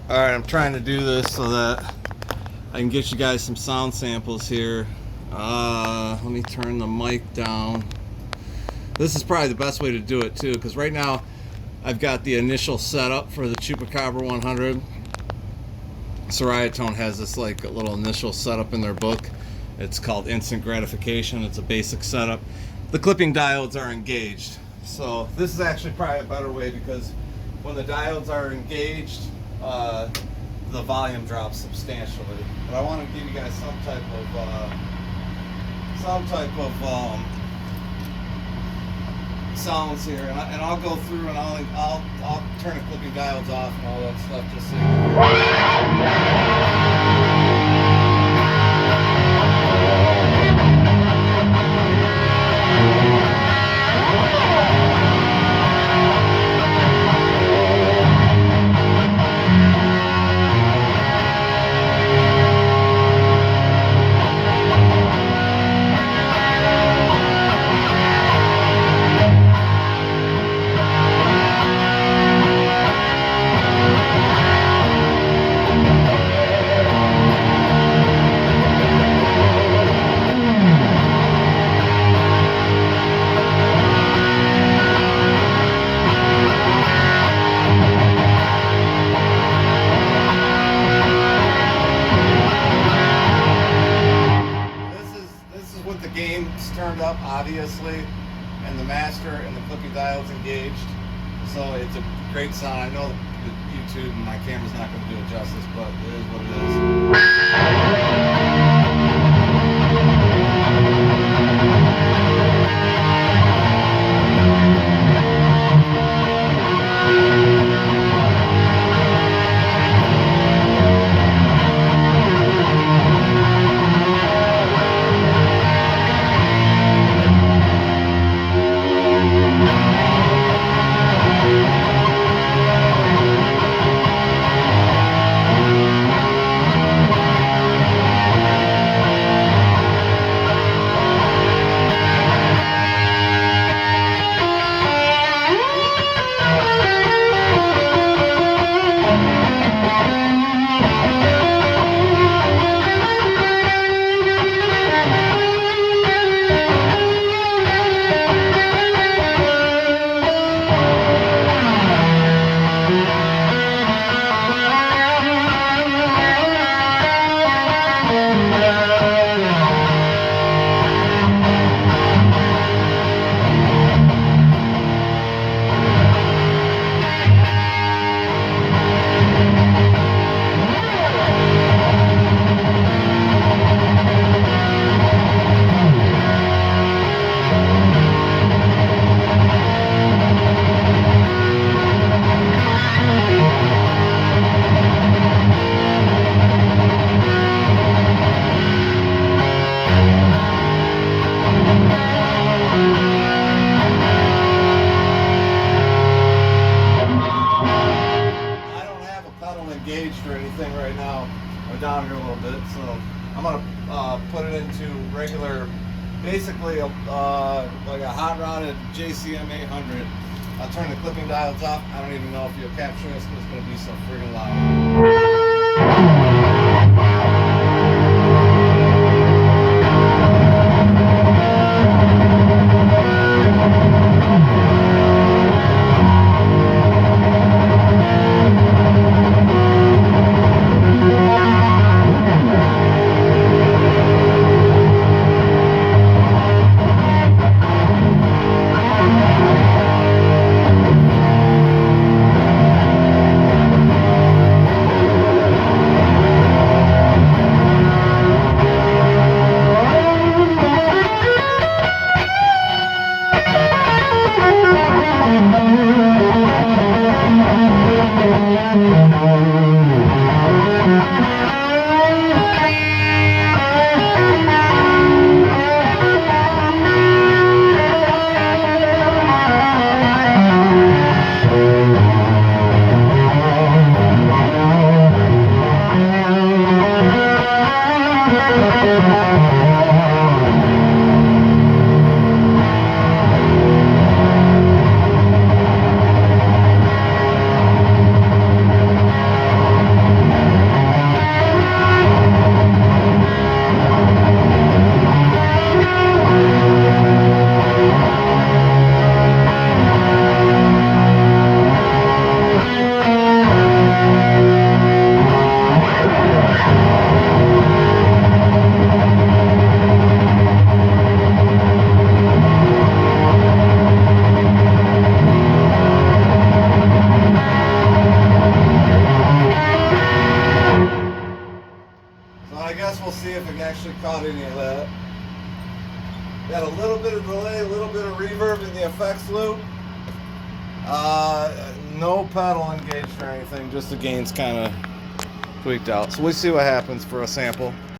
Alright, I'm trying to do this so that I can get you guys some sound samples here. Let me turn the mic down. This is probably the best way to do it too, because right now I've got the initial setup for the Chupracabra 100. Tone has this like a little initial setup in their book. It's called Instant Gratification. It's a basic setup. The clipping diodes are engaged. So this is actually probably a better way, because when the diodes are engaged, the volume drops substantially. But I want to give you guys some type of sounds here, and I'll go through and I'll turn the clipping diodes off and all that stuff just so you turned up, obviously, and the master and the clipping diodes engaged, so it's a great sound. I know that YouTube and my camera's not going to do it justice, but it is what it engaged or anything right now. I'm down here a little bit, so I'm gonna put it into regular, basically like a hot rodded JCM 800. I'll turn the clipping diodes off. I don't even know if you'll capture this, but it's gonna be so friggin' loud. Got a little bit of delay, a little bit of reverb in the effects loop. No pedal engaged or anything, just the gain's kind of tweaked out. So we'll see what happens for a sample.